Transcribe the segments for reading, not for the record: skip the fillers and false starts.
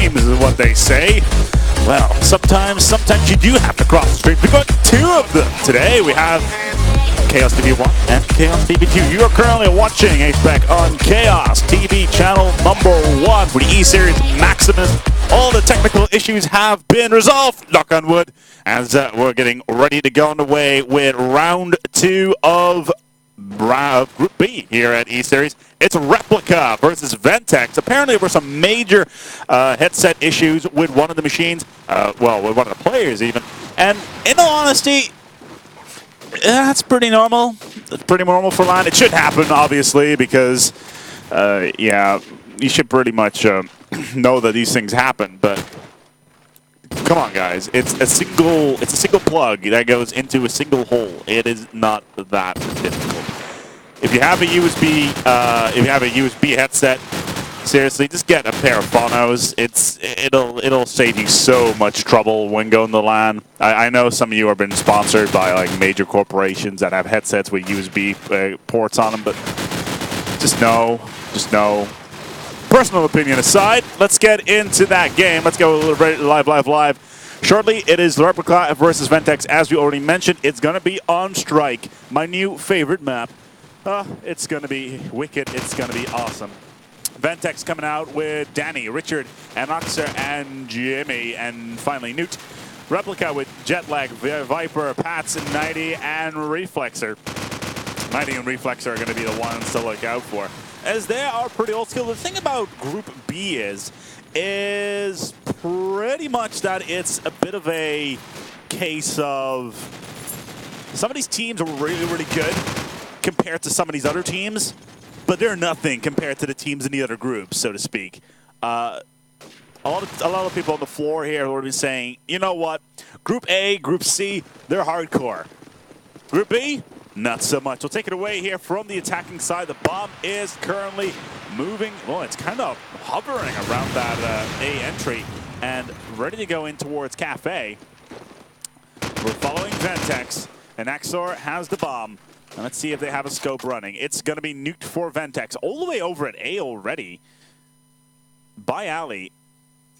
streams, is what they say. Well, sometimes you do have to cross the stream. We've got two of them today. We have Chaos TV 1 and Chaos TV 2. You are currently watching HPEC on Chaos TV channel number 1 for the E-Series Maximus. All the technical issues have been resolved, knock on wood, as we're getting ready to go on the way with round 2 of Group B here at E-Series. It's Replika versus Ventex. Apparently there were some major headset issues with one of the machines, well, with one of the players even. And in all honesty, that's pretty normal. It's pretty normal for LAN. It should happen, obviously, because, yeah, you should pretty much know that these things happen. But come on, guys, it's a single plug that goes into a single hole. It is not that difficult. If you have a USB, headset, seriously, just get a pair of phonos. It'll save you so much trouble when going to LAN. I know some of you have been sponsored by like major corporations that have headsets with USB ports on them, but just know. Personal opinion aside, let's get into that game. Let's go live. Shortly, it is Replika versus Ventex. As we already mentioned, it's going to be on Strike, my new favorite map. It's going to be wicked. It's going to be awesome. Ventex coming out with Danny, Richard, and Oxer, and Jimmy, and finally Newt. Replika with Jetlag, Viper, Pats, and 90, and Reflexer. 90 and Reflexer are going to be the ones to look out for, as they are pretty old school. The thing about Group B is pretty much that it's a bit of a case of some of these teams are really, really good compared to some of these other teams, but they're nothing compared to the teams in the other groups, so to speak. A lot of people on the floor here will be saying, you know what, Group A, Group C, they're hardcore. Group B, not so much. We'll take it away here from the attacking side. The bomb is currently moving. Well, it's kind of hovering around that A entry and ready to go in towards Cafe. We're following Ventex, and Axor has the bomb. And let's see if they have a scope running. It's going to be nuked for Ventex. All the way over at A already by Ali.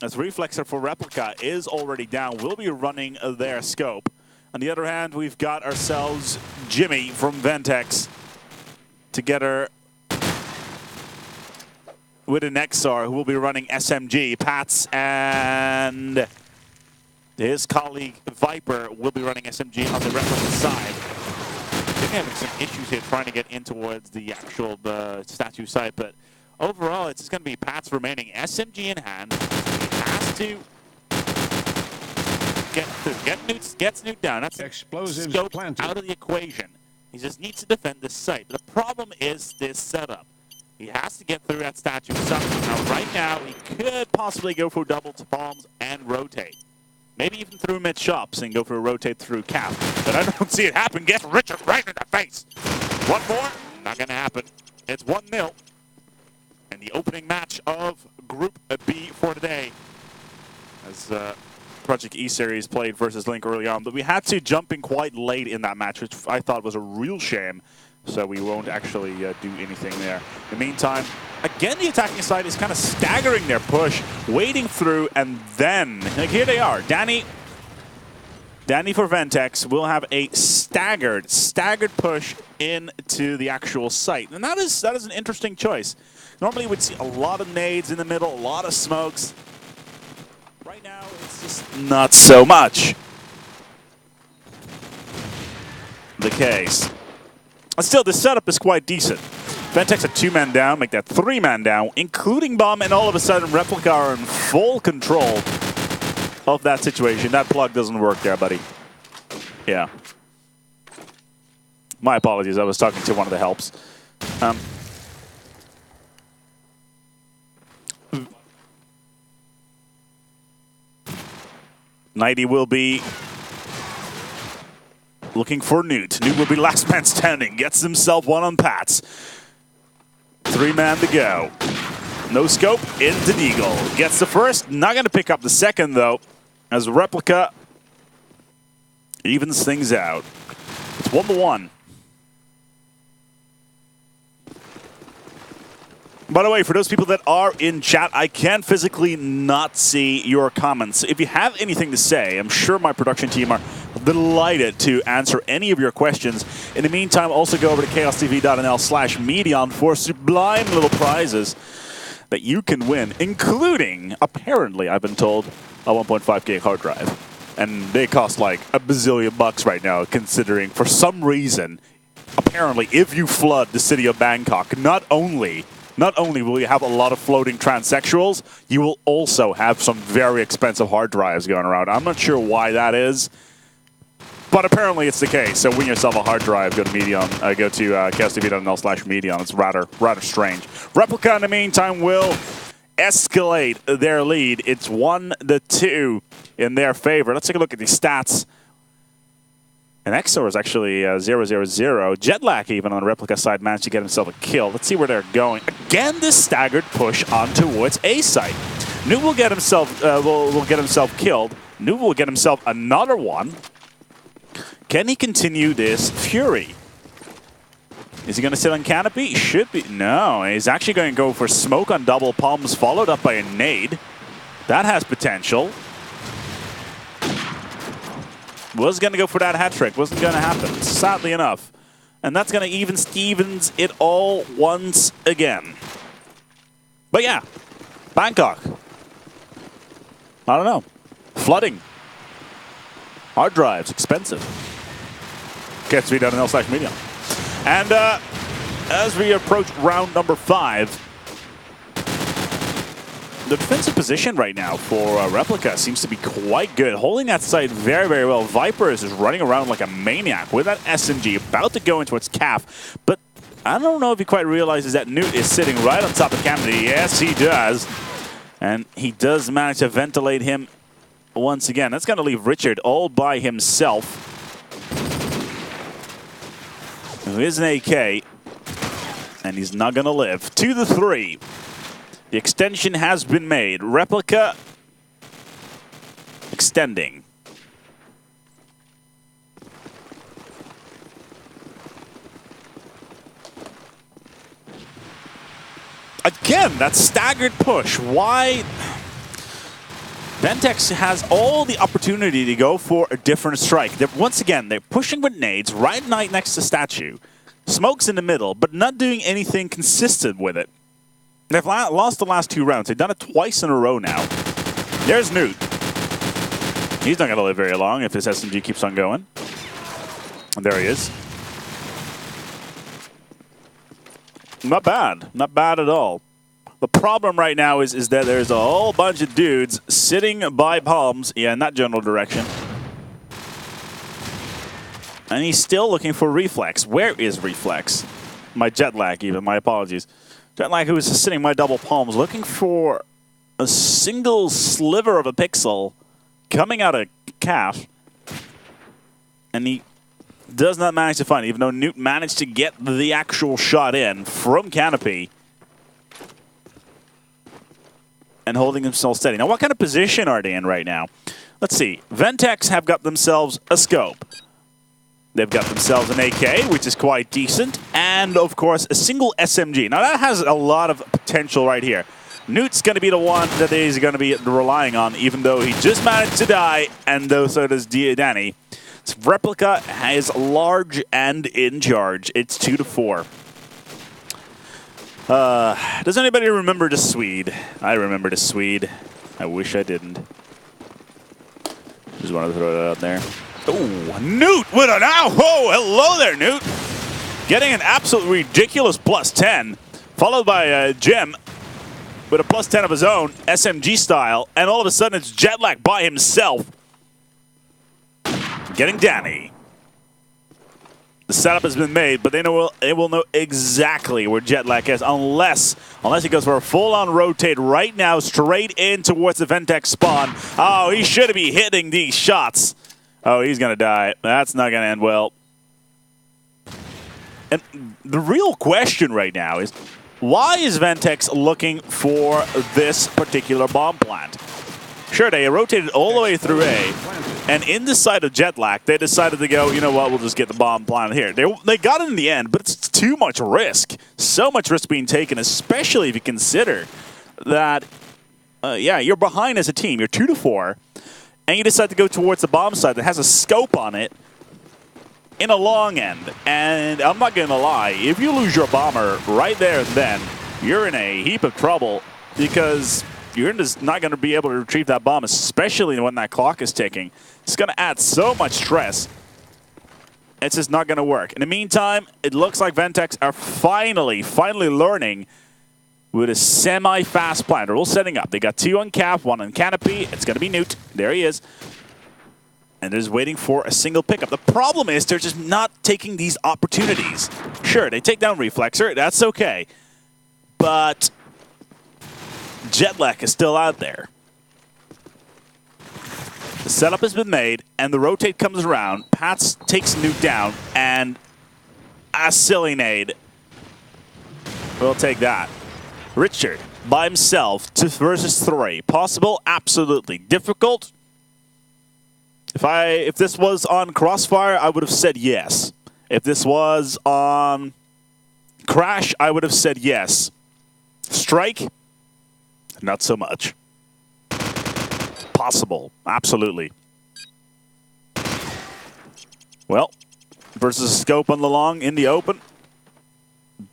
As Reflexer for Replika is already down. We'll be running their scope. On the other hand, we've got ourselves Jimmy from Ventex together with an XR who will be running SMG. Pats and his colleague Viper will be running SMG on the Replika side. They're having some issues here trying to get in towards the actual statue site, but overall it's just going to be Pat's remaining. SMG in hand. He has to gets Newt down. That's explosives scope planted out of the equation. He just needs to defend this site. The problem is this setup. He has to get through that statue somehow. Now, right now, he could possibly go for double palms and rotate. Maybe even through mid-shops and go for a rotate through cap. But I don't see it happen. Gets Richard right in the face. One more. Not going to happen. It's 1-0. And the opening match of Group B for today. As Project E-Series played versus Link early on. But we had to jump in quite late in that match, which I thought was a real shame. So we won't actually do anything there. In the meantime, again, the attacking side is kind of staggering their push, waiting through, and then, like, here they are. Danny for Ventex will have a staggered push into the actual site. And that is an interesting choice. Normally we'd see a lot of nades in the middle, a lot of smokes. Right now, it's just not so much the case. Still, this setup is quite decent. Ventex a 2-man down, make that 3-man down, including bomb, and all of a sudden Replika are in full control of that situation. That plug doesn't work there, buddy. Yeah. My apologies, I was talking to one of the helps. 90 will be looking for Newt. Newt will be last man standing. Gets himself one on Pats. 3-man to go. No scope into Deagle. Gets the first. Not going to pick up the second, though, as Replika evens things out. It's 1-1. By the way, for those people that are in chat, I can physically not see your comments. If you have anything to say, I'm sure my production team are delighted to answer any of your questions. In the meantime, also go over to chaostv.nl/Medion for sublime little prizes that you can win, including, apparently, I've been told, a 1.5K hard drive. And they cost like a bazillion bucks right now, considering for some reason, apparently, if you flood the city of Bangkok, not only will you have a lot of floating transsexuals, you will also have some very expensive hard drives going around. I'm not sure why that is, but apparently it's the case. So win yourself a hard drive, go to Medion, go to chaostv.nl/Medion. It's rather strange. Replika, in the meantime, will escalate their lead. It's 1-2 in their favor. Let's take a look at the stats. And Exor is actually 0-0-0. Jetlag, even on the Replika side, managed to get himself a kill. Let's see where they're going. Again, this staggered push on towards A site. Noob will get himself will get himself killed. Noob will get himself another one. Can he continue this fury? Is he going to sit on canopy? He should be. No, he's actually going to go for smoke on double palms, followed up by a nade. That has potential. Was going to go for that hat trick. Wasn't going to happen, sadly enough. And that's going to even Stevens it all once again. But yeah, Bangkok. I don't know. Flooding. Hard drives, expensive. Gets me down in L/Medion. And as we approach round number 5, the defensive position right now for Replika seems to be quite good. Holding that site very, very well. Viper is just running around like a maniac with that SMG, about to go into its calf. But I don't know if he quite realizes that Newt is sitting right on top of Kennedy. Yes, he does. And he does manage to ventilate him once again. That's going to leave Richard all by himself. Who is an AK. And he's not going to live. 2-3. The extension has been made. Replika extending. Again, that staggered push. Why? Ventex has all the opportunity to go for a different strike. Once again, they're pushing with nades right next to statue. Smoke's in the middle, but not doing anything consistent with it. They've lost the last 2 rounds. They've done it twice in a row now. There's Newt. He's not going to live very long if his SMG keeps on going. And there he is. Not bad. Not bad at all. The problem right now is that there's a whole bunch of dudes sitting by palms. Yeah, in that general direction. And he's still looking for Reflex. Where is Reflex? My jet lag even. My apologies. Jetlag, who is sitting my double palms, looking for a single sliver of a pixel coming out of calf. And he does not manage to find it, even though Newt managed to get the actual shot in from canopy. And holding himself steady. Now, what kind of position are they in right now? Let's see. Ventex have got themselves a scope. They've got themselves an AK, which is quite decent, and, of course, a single SMG. Now, that has a lot of potential right here. Newt's going to be the one that he's going to be relying on, even though he just managed to die, and so does Danny. So Replika is large and in charge. It's 2-4. Does anybody remember the Swede? I remember the Swede. I wish I didn't. Just wanted to throw that out there. Oh, Newt with an ow! Oh, hello there, Newt. Getting an absolutely ridiculous +10, followed by Jim with a +10 of his own, SMG style, and all of a sudden it's Jetlag by himself. Getting Danny. The setup has been made, but they will know exactly where Jetlag is, unless he goes for a full-on rotate right now, straight in towards the Ventex spawn. Oh, he should be hitting these shots. Oh, he's going to die. That's not going to end well. And the real question right now is, why is Ventex looking for this particular bomb plant? Sure, they rotated all the way through A, And in the side of Jetlag, they decided to go, you know what, we'll just get the bomb planted here. They got it in the end, but it's too much risk. So much risk being taken, especially if you consider that, yeah, you're behind as a team. You're 2-4, and you decide to go towards the bomb side that has a scope on it in a long end. And I'm not going to lie, if you lose your bomber right there and then, you're in a heap of trouble because you're just not going to be able to retrieve that bomb, especially when that clock is ticking. It's going to add so much stress. It's just not going to work. In the meantime, it looks like Ventex are finally learning with a semi-fast plan. They're all setting up. They got 2 on cap, 1 on canopy. It's going to be Newt. There he is. And they're just waiting for a single pickup. The problem is they're just not taking these opportunities. Sure, they take down Reflexer. That's okay. But Jetlag is still out there. The setup has been made, and the rotate comes around. Pats takes Nuke down, and a silly nade. We'll take that. Richard, by himself, 2 versus 3. Possible? Absolutely. Difficult? If this was on Crossfire, I would have said yes. If this was on Crash, I would have said yes. Strike? Not so much. Possible. Absolutely. Well, versus scope on the long in the open.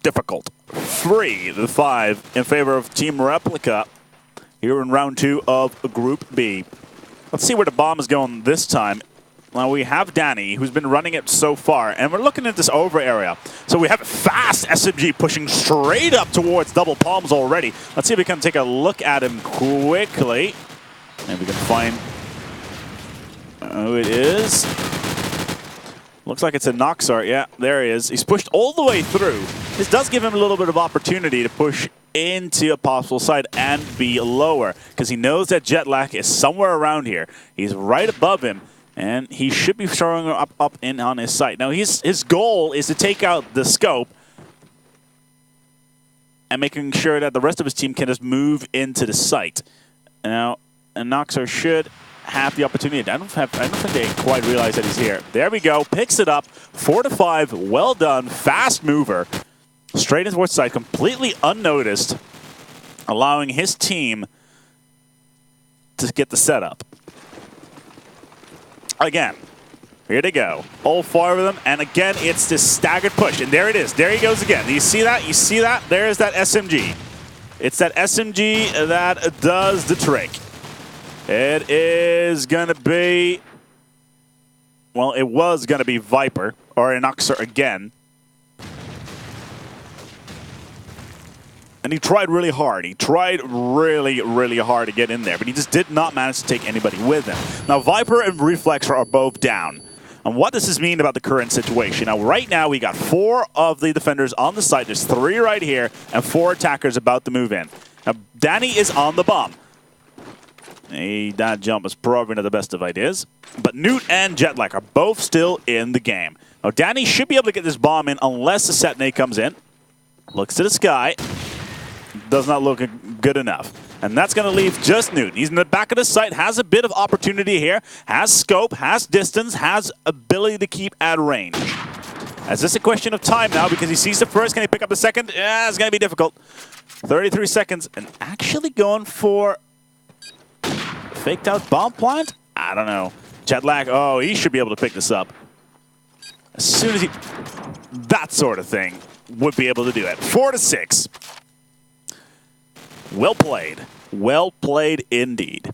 Difficult. 3-5 in favor of Team Replika here in round 2 of Group B. Let's see where the bomb is going this time. Now we have Danny, who's been running it so far, and we're looking at this over area. So we have a fast SMG pushing straight up towards double palms already. Let's see if we can take a look at him quickly. And we can find who it is. Looks like it's a Noxar. Yeah, there he is. He's pushed all the way through. This does give him a little bit of opportunity to push into a possible side and be lower, because he knows that Jetlag is somewhere around here. He's right above him, and he should be showing up in on his sight. Now, his goal is to take out the scope and making sure that the rest of his team can just move into the site. Now, and Noxar should have the opportunity. I don't think they quite realize that he's here. There we go. Picks it up. 4-5. Well done. Fast mover. Straight into towards side, completely unnoticed, allowing his team to get the setup. Again, here they go. All 4 of them, and again, it's this staggered push. And there it is. There he goes again. Do you see that? You see that? There's that SMG. It's that SMG that does the trick. It is going to be, well, it was going to be Viper, or an Noxar again. And he tried really hard. He tried really, really hard to get in there, but he just did not manage to take anybody with him. Now, Viper and Reflexer are both down. And what does this mean about the current situation? Now, right now, we got 4 of the defenders on the site. There's 3 right here, and 4 attackers about to move in. Now, Danny is on the bomb. That jump is probably not the best of ideas. But Newt and Jetlag are both still in the game. Now, Danny should be able to get this bomb in unless the set nade comes in. Looks to the sky. Does not look good enough. And that's going to leave just Newt. He's in the back of the site, has a bit of opportunity here, has scope, has distance, has ability to keep at range. Is this a question of time now because he sees the first? Can he pick up the second? Yeah, it's going to be difficult. 33 seconds and actually going for faked out bomb plant? I don't know. Jetlag, oh, he should be able to pick this up. As soon as he, that sort of thing, would be able to do it. 4-6. Well played. Well played indeed.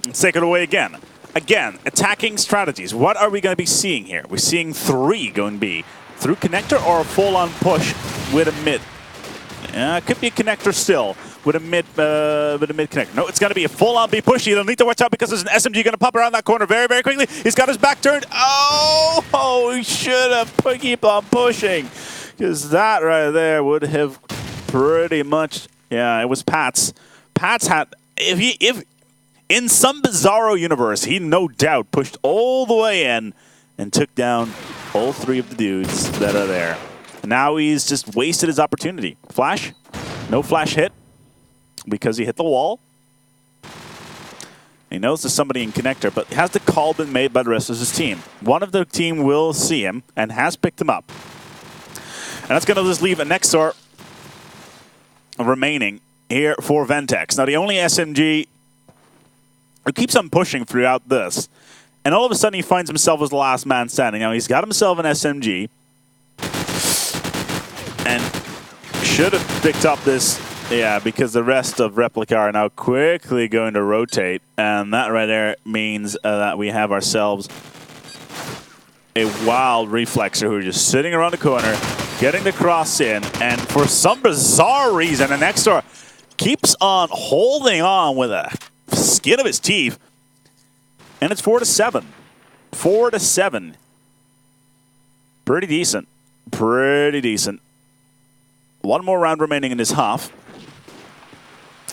Let's take it away again. Again, attacking strategies. What are we going to be seeing here? We're seeing 3 going B. Through connector or a full-on push with a mid. It could be a connector still with a mid connector. No, it's going to be a full-on B push. You'll need to watch out because there's an SMG going to pop around that corner very, very quickly. He's got his back turned. Oh, he should have keep on pushing, because that right there would have pretty much, yeah, it was Pat's. Pat's had, if in some bizarro universe, he no doubt pushed all the way in and took down all 3 of the dudes that are there. And now he's just wasted his opportunity. Flash, no flash hit because he hit the wall. He knows there's somebody in connector, but has the call been made by the rest of his team? One of the team will see him and has picked him up. And that's going to just leave a Nexor remaining here for Ventex. Now, the only SMG who keeps on pushing throughout this, and all of a sudden he finds himself as the last man standing. Now, he's got himself an SMG and should have picked up this, yeah, because the rest of Replika are now quickly going to rotate, and that right there means that we have ourselves a wild Reflexer who are just sitting around the corner, getting the cross in, and for some bizarre reason, the Nexor keeps on holding on with a skin of his teeth, and it's 4-7. 4-7. Pretty decent. Pretty decent. One more round remaining in this half.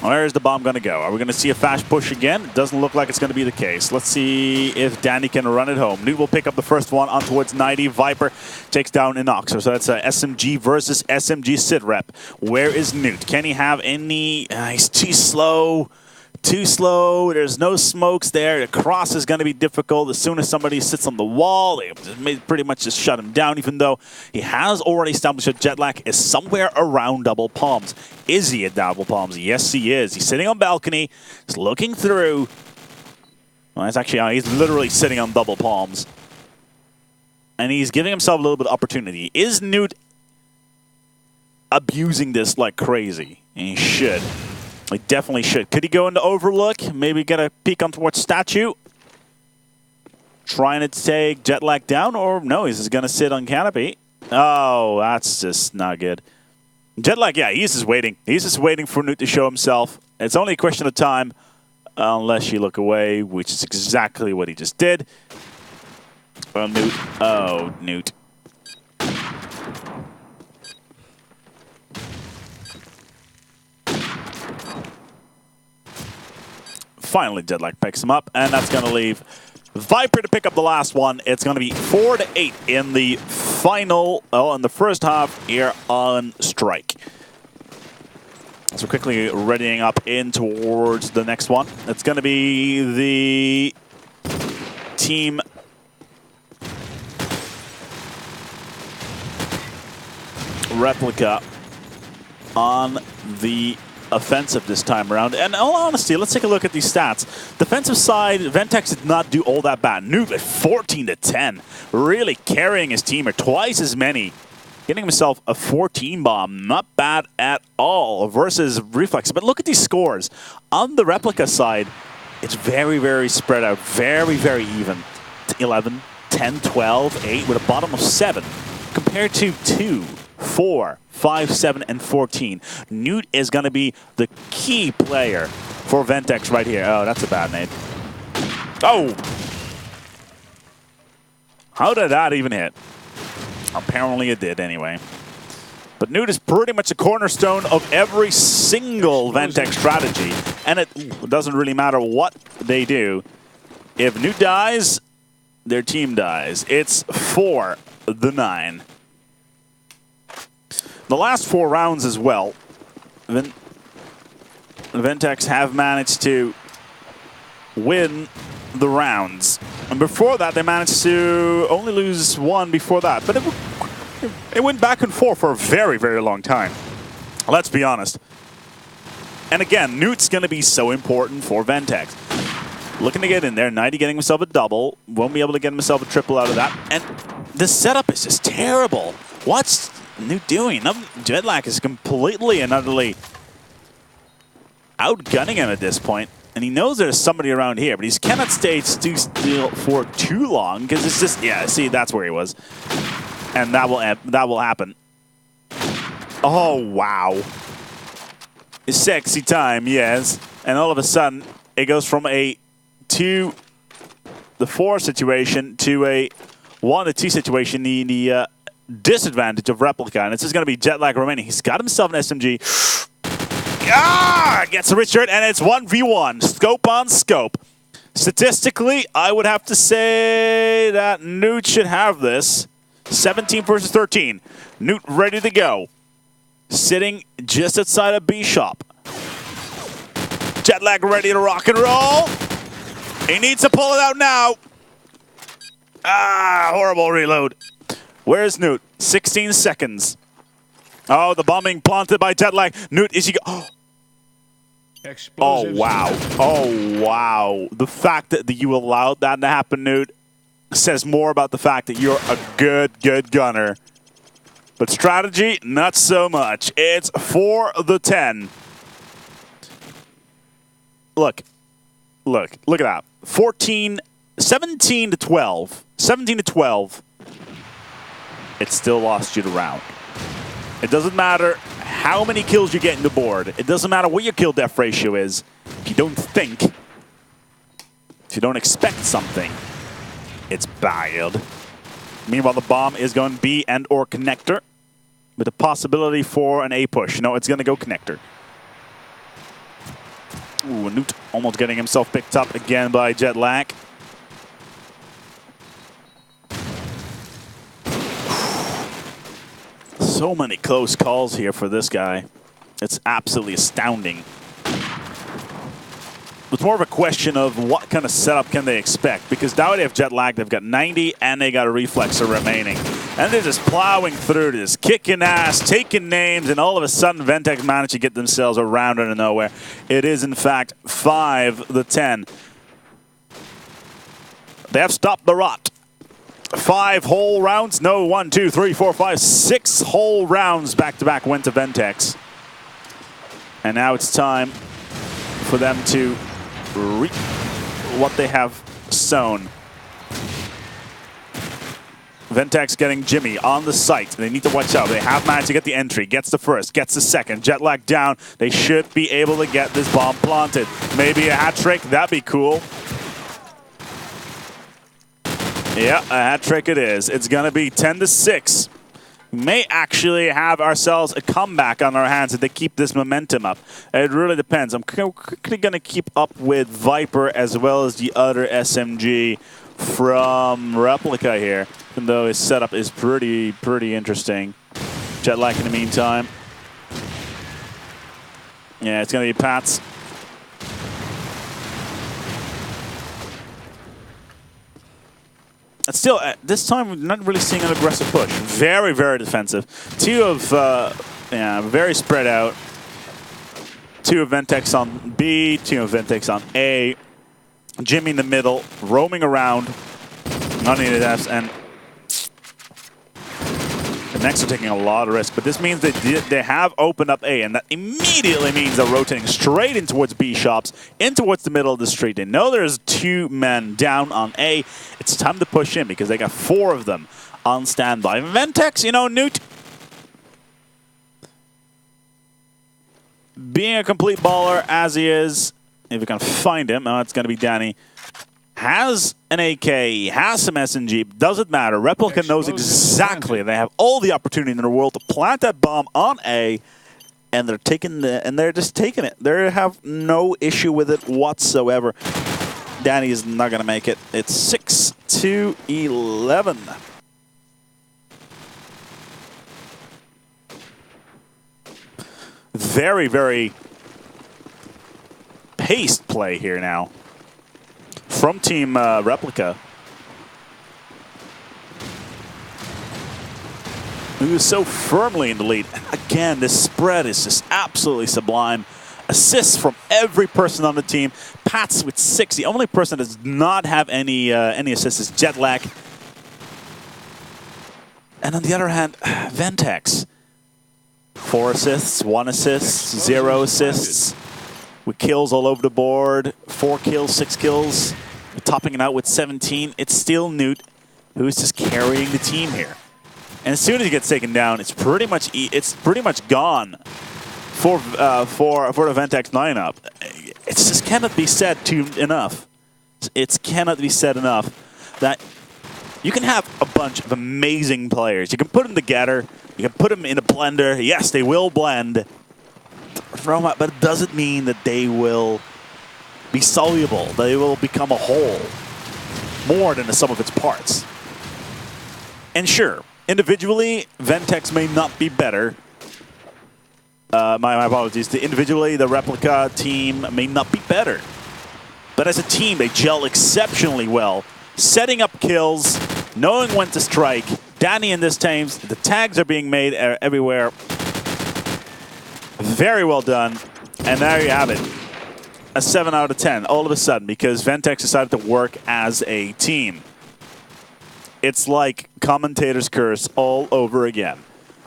Where's the bomb going to go? Are we going to see a fast push again? It doesn't look like it's going to be the case. Let's see if Danny can run it home. Newt will pick up the first one on towards 90. Viper takes down Inoxer. So that's a SMG versus SMG sit rep. Where is Newt? Can he have any? He's too slow. Too slow. There's no smokes there. The cross is going to be difficult. As soon as somebody sits on the wall, they pretty much just shut him down, even though he has already established that Jetlag is somewhere around double palms. Is he at double palms? Yes, he is. He's sitting on balcony. He's looking through. Well, it's actually, he's literally sitting on double palms. And he's giving himself a little bit of opportunity. Is Newt abusing this like crazy? And he should. He definitely should. Could he go into Overlook? Maybe get a peek on towards Statue? Trying to take Jetlag down? Or no, he's just going to sit on Canopy. Oh, that's just not good. Jetlag, yeah, he's just waiting. He's just waiting for Newt to show himself. It's only a question of time, unless you look away, which is exactly what he just did. Oh, Newt. Oh, Newt. Finally, Jetlag picks him up, and that's going to leave Viper to pick up the last one. It's going to be 4-8 in the final, in the first half here on Strike. So quickly readying up in towards the next one. It's going to be the team Replika on the offensive this time around. And in all honesty, let's take a look at these stats. Defensive side, Ventex did not do all that bad. Newt at 14-10, really carrying his team, or twice as many. Getting himself a 14 bomb, not bad at all, versus Reflex. But look at these scores. On the Replika side, it's very, very spread out, very, very even. 11, 10, 12, 8, with a bottom of 7, compared to 2, 4, 5, 7, and 14. Newt is going to be the key player for Ventex right here. Oh, that's a bad nade. Oh! How did that even hit? Apparently it did anyway. But Newt is pretty much a cornerstone of every single Ventex strategy. And it doesn't really matter what they do. If Newt dies, their team dies. It's 4-9. The last 4 rounds as well, Ventex have managed to win the rounds. And before that, they managed to only lose 1 before that. But it went back and forth for a very, very long time. Let's be honest. And again, Newt's going to be so important for Ventex. Looking to get in there. 90 getting himself a double. Won't be able to get himself a triple out of that. And the setup is just terrible. What's Newt doing? Jetlag is completely and utterly outgunning him at this point. And he knows there's somebody around here, but he cannot stay still for too long because it's just, yeah, see, that's where he was. And that will happen. Oh, wow. Sexy time, yes. And all of a sudden, it goes from a 2-4 situation to a 1-2 situation. The disadvantage of Replika, and it's just going to be Jetlag remaining. He's got himself an SMG. Ah! Gets a Richard, and it's 1v1. Scope on scope. Statistically, I would have to say that Newt should have this. 17 versus 13. Newt ready to go. Sitting just outside of B shop. Jetlag ready to rock and roll. He needs to pull it out now. Ah, horrible reload. Where's Newt? 16 seconds. Oh, the bombing planted by Jetlag. Newt, is he go? Oh, wow. Oh, wow. The fact that you allowed that to happen, Newt, says more about the fact that you're a good gunner. But strategy, not so much. It's for the 10. Look at that. 17 to 12. 17 to 12. It still lost you the round. It doesn't matter how many kills you get in the board. It doesn't matter what your kill death ratio is. If you don't think, if you don't expect something, it's bad. Meanwhile, the bomb is going B and or connector with the possibility for an A push. No, it's going to go connector. Ooh, Newt almost getting himself picked up again by Jetlag. So many close calls here for this guy. It's absolutely astounding. It's more of a question of what kind of setup can they expect, because now they have Jetlag, they've got 90, and they got a Reflexer remaining. And they're just plowing through this, kicking ass, taking names, and all of a sudden Ventex managed to get themselves around out of nowhere. It is, in fact, 5-10. They have stopped the rot. 5 whole rounds. No, 1, 2, 3, 4, 5, 6 whole rounds back-to-back went to Ventex. And now it's time for them to reap what they have sown. Ventex getting Jimmy on the site. They need to watch out. They have managed to get the entry. Gets the first, gets the second. Jetlag down. They should be able to get this bomb planted. Maybe a hat trick. That'd be cool. Yeah, a hat trick it is. It's going to be 10-6. We may actually have ourselves a comeback on our hands if they keep this momentum up. It really depends. I'm quickly going to keep up with Viper as well as the other SMG from Replika here, even though his setup is pretty interesting. Jetlag in the meantime. Yeah, it's going to be Pats. Still, this time we're not really seeing an aggressive push. Very defensive. Two of, very spread out. Two of Ventex on B, two of Ventex on A. Jimmy in the middle, roaming around. Unneeded Fs, and the Next are taking a lot of risk. But this means they have opened up A, and that immediately means they're rotating straight in towards B shops, in towards the middle of the street. They know there's 2 men down on A. It's time to push in because they got 4 of them on standby. Ventex, you know, Newt, being a complete baller as he is, if we can find him, it's going to be Danny, has an AK, has some SNG, doesn't matter. Replika knows exactly. They have all the opportunity in the world to plant that bomb on A, and they're just taking it. They have no issue with it whatsoever. Danny is not going to make it. It's 6-11. Very, very paced play here now from Team Replika, who is so firmly in the lead. Again, this spread is just absolutely sublime. Assists from every person on the team. Pats with 6. The only person that does not have any assists is Jetlag. And on the other hand, Ventex. 4 assists, 1 assist, 0 assists. With kills all over the board. 4 kills, 6 kills. Topping it out with 17. It's still Newt, who is just carrying the team here. And as soon as he gets taken down, it's pretty much gone for the Ventex lineup. It just cannot be said enough. It cannot be said enough that you can have a bunch of amazing players. You can put them together. You can put them in a blender. Yes, they will blend. But it doesn't mean that they will be soluble. They will become a whole more than the sum of its parts. And sure, individually, Ventex may not be better. My apologies. Individually, the Replika team may not be better. but as a team, they gel exceptionally well. Setting up kills, knowing when to strike. Danny in this time, the tags are being made everywhere. Very well done. And there you have it. A 7 out of 10 all of a sudden because Ventex decided to work as a team. It's like commentator's curse all over again.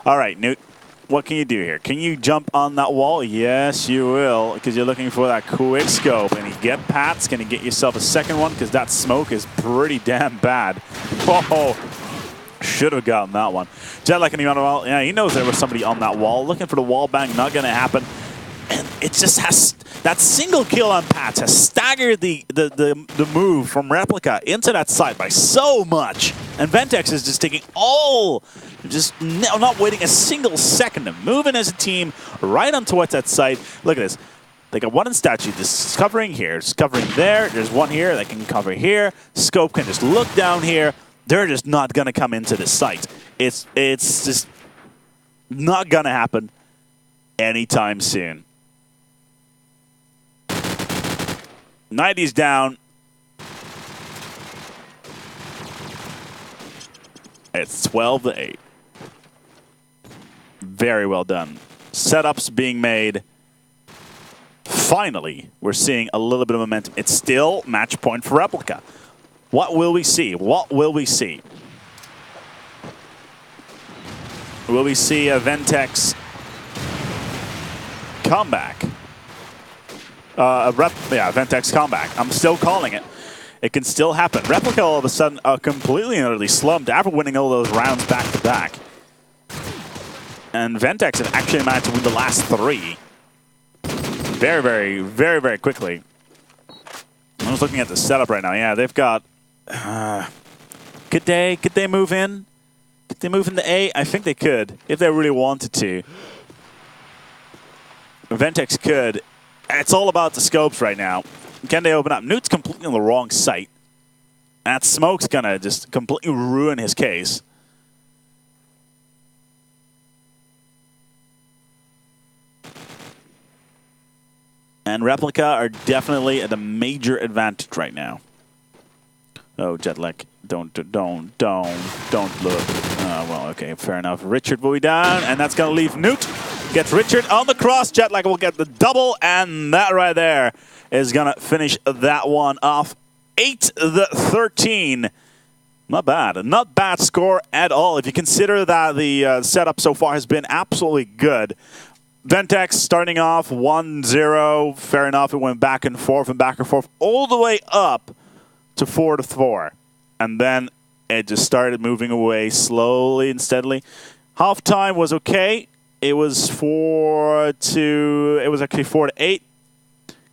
All right, Newt, what can you do here? Can you jump on that wall? Yes, you will, because you're looking for that quick scope. And you get Pats. Can you get yourself a second one? Because that smoke is pretty damn bad. Oh, should have gotten that one. Jetlag on the wall. Yeah, he knows there was somebody on that wall. Looking for the wall bang, not going to happen. And it just has that single kill on Pats has staggered the move from Replika into that side by so much. And Ventex is just taking not waiting a single second, moving as a team right on towards that site. Look at this. They got one in statue, just covering here, just covering there. There's one here that can cover here. Scope can just look down here. They're just not going to come into this site. It's just not going to happen anytime soon. 90's down. It's 12-8. Very well done. Setups being made. Finally, we're seeing a little bit of momentum. It's still match point for Replika. What will we see? What will we see? Will we see a Ventex comeback? Ventex comeback. I'm still calling it. It can still happen. Replika all of a sudden completely and utterly slumped after winning all those rounds back to back. And Ventex have actually managed to win the last 3. Very, very, very, very quickly. I'm just looking at the setup right now. Yeah, they've got... Could they move in? Could they move into A? I think they could, if they really wanted to. Ventex could. It's all about the scopes right now. Can they open up? Newt's completely on the wrong site. That smoke's going to just completely ruin his case. And Replika are definitely at a major advantage right now. Oh, Jetlag, don't look. Well, okay, fair enough. Richard will be down, and that's going to leave Newt. Gets Richard on the cross. Jetlag will get the double, and that right there is going to finish that one off. 8-13. Not bad. Not bad score at all. If you consider that the setup so far has been absolutely good. Ventex starting off 1-0. Fair enough. It went back and forth, all the way up to 4-4. And then it just started moving away slowly and steadily. Halftime was okay. It was 4-2. It was actually 4-8.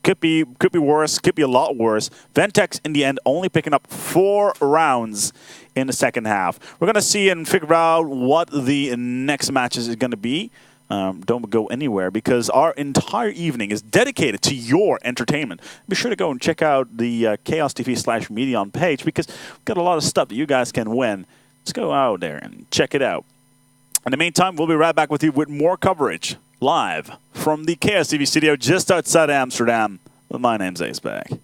Could be worse. Could be a lot worse. Ventex in the end only picking up 4 rounds in the second half. We're gonna see and figure out what the next matches is gonna be. Don't go anywhere because our entire evening is dedicated to your entertainment. Be sure to go and check out the Chaos TV/Medion page because we've got a lot of stuff that you guys can win. Just go out there and check it out. In the meantime, we'll be right back with you with more coverage live from the Chaos TV studio just outside Amsterdam. My name's Aceback.